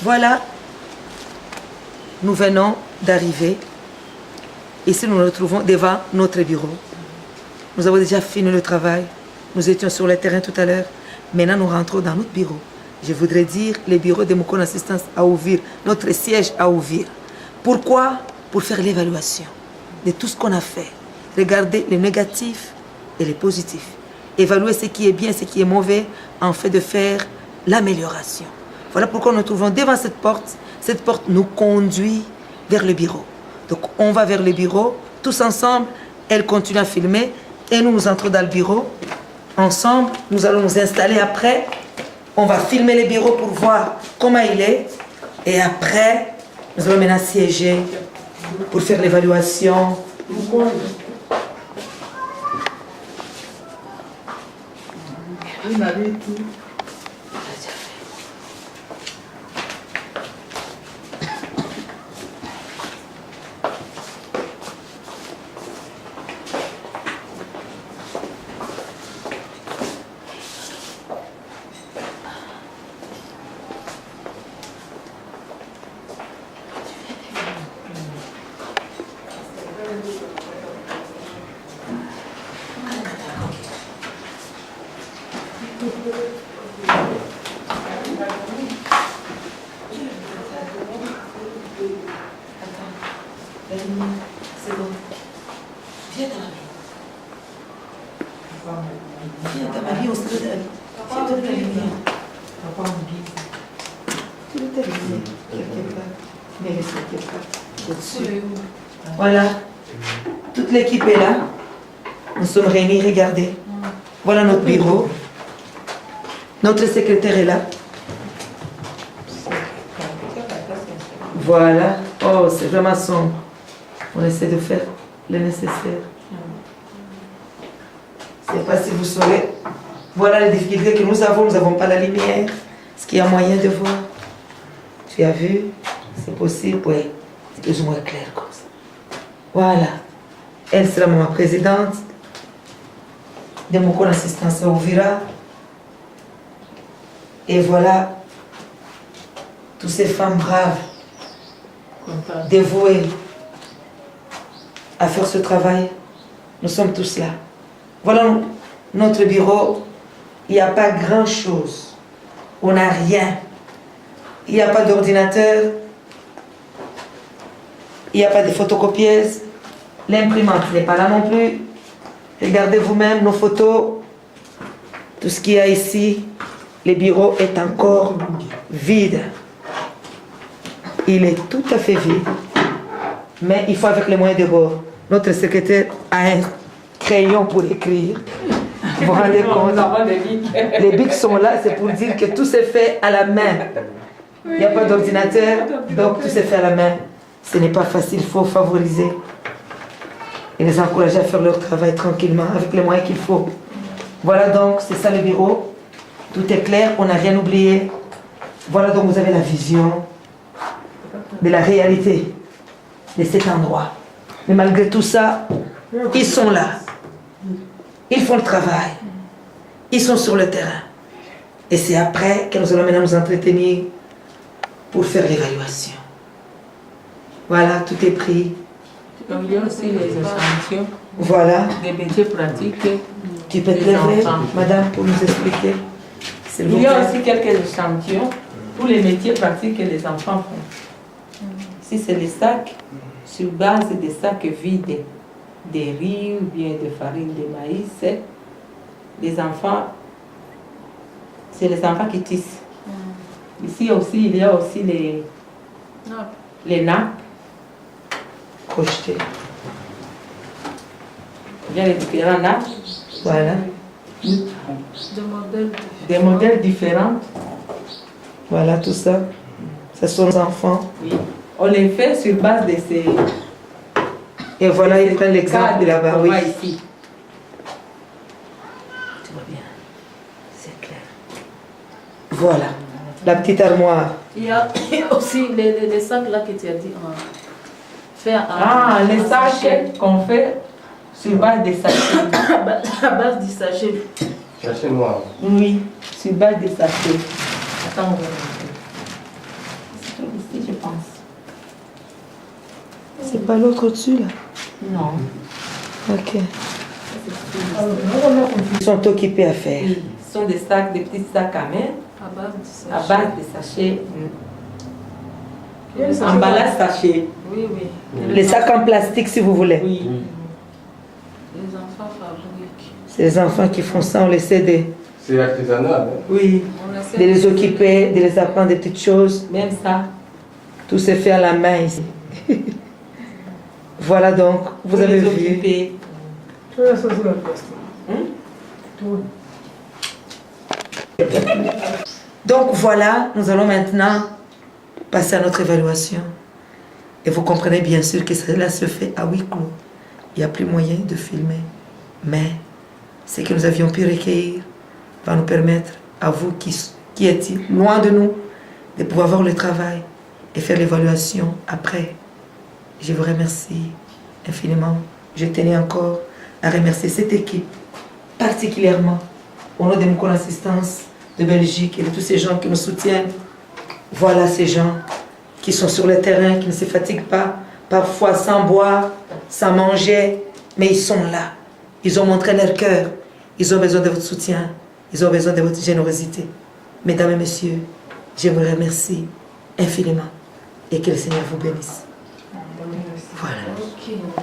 Voilà, nous venons d'arriver. Ici, nous nous retrouvons devant notre bureau. Nous avons déjà fini le travail. Nous étions sur le terrain tout à l'heure. Maintenant, nous rentrons dans notre bureau. Je voudrais dire, le bureau de Mukona Assistance a ouvert, notre siège a ouvert. Pourquoi? Pour faire l'évaluation de tout ce qu'on a fait. Regarder les négatifs et les positifs. Évaluer ce qui est bien, ce qui est mauvais, en fait de faire l'amélioration. Voilà pourquoi nous nous trouvons devant cette porte. Cette porte nous conduit vers le bureau. Donc on va vers le bureau, tous ensemble, elle continue à filmer et nous entrons dans le bureau. Ensemble, nous allons nous installer après. On va filmer le bureau pour voir comment il est. Et après, nous allons maintenant siéger pour faire l'évaluation. C'est bon. Viens dans la vie. Viens dans ma vie, on se donne la vie. Viens dans la lumière. Tu veux t'aviser quelque part. Mais laisse quelque part. Au-dessus. Voilà. Toute l'équipe est là. Nous sommes réunis, regardez. Voilà notre bureau. Notre secrétaire est là. Voilà. Oh, c'est vraiment sombre. On essaie de faire le nécessaire. Je ne sais pas si vous saurez. Voilà les difficultés que nous n'avons pas la lumière. Est-ce qu'il y a moyen de voir? Tu as vu? C'est possible? Oui. C'est plus ou moins clair comme ça. Voilà. Elle sera ma présidente de Mukona Assistance à Uvira. Et voilà toutes ces femmes braves, dévouées à faire ce travail. Nous sommes tous là. Voilà notre bureau. Il n'y a pas grand-chose. On n'a rien. Il n'y a pas d'ordinateur. Il n'y a pas de photocopieuses. L'imprimante n'est pas là non plus. Regardez vous-même nos photos. Tout ce qu'il y a ici. Le bureau est encore vide. Il est tout à fait vide. Mais il faut avec les moyens de bord. Notre secrétaire a un crayon pour écrire. Vous vous rendez compte? Les bics sont là, c'est pour dire que tout s'est fait à la main. Il n'y a pas d'ordinateur, donc tout s'est fait à la main. Ce n'est pas facile, il faut favoriser et les encourager à faire leur travail tranquillement, avec les moyens qu'il faut. Voilà donc, c'est ça le bureau. Tout est clair, on n'a rien oublié. Voilà donc vous avez la vision de la réalité de cet endroit. Mais malgré tout ça, ils sont là. Ils font le travail. Ils sont sur le terrain. Et c'est après que nous allons maintenant nous entretenir pour faire l'évaluation. Voilà, tout est pris. Il y a aussi les échantillons. Voilà. Des métiers pratiques. Tu peux te lever, madame, pour nous expliquer. Il y a aussi quelques échantillons pour les métiers pratiques que les enfants font. Si c'est les sacs, sur base des sacs vides, de riz ou bien de farine de maïs, les enfants, c'est les enfants qui tissent. Ici aussi, il y a aussi les nappes. Crocheté. Il y a les différents nappes. Voilà. Des modèles différents. Voilà tout ça. Ce sont nos enfants. Oui. On les fait sur base de ces... Et voilà, il prend l'exemple de là-bas, oui. Ici. Tu vois bien. C'est clair. Voilà. La petite armoire. Il y a aussi les sacs là que tu as dit. Les sachets qu'on fait sur base des sachets. À base du sachet. Sachet noir. Oui, sur base des sachets. Attends, on va C'est pas l'autre au-dessus là? Non. Ok. Ils sont occupés à faire. Oui, ce sont des sacs, des petits sacs à main À base de à sachet. base de sachets. Emballage sachet. Oui, oui. Les sacs en plastique si vous voulez. Oui. Les enfants fabriquent. C'est les enfants qui font ça, on les essaie C'est artisanal. Hein? Oui. On essaie de les occuper, de les apprendre des petites choses. Même ça. Tout se fait à la main ici. Voilà donc, vous avez les vu. occuper. Donc voilà, nous allons maintenant passer à notre évaluation. Et vous comprenez bien sûr que cela se fait à huis clos. Il n'y a plus moyen de filmer. Mais ce que nous avions pu recueillir va nous permettre à vous qui êtes loin de nous de pouvoir voir le travail et faire l'évaluation après. Je vous remercie infiniment. Je tenais encore à remercier cette équipe, particulièrement au nom de mon assistance de Belgique et de tous ces gens qui nous soutiennent. Voilà ces gens qui sont sur le terrain, qui ne se fatiguent pas, parfois sans boire, sans manger, mais ils sont là. Ils ont montré leur cœur. Ils ont besoin de votre soutien. Ils ont besoin de votre générosité. Mesdames et messieurs, je vous remercie infiniment et que le Seigneur vous bénisse. Voilà. Ok.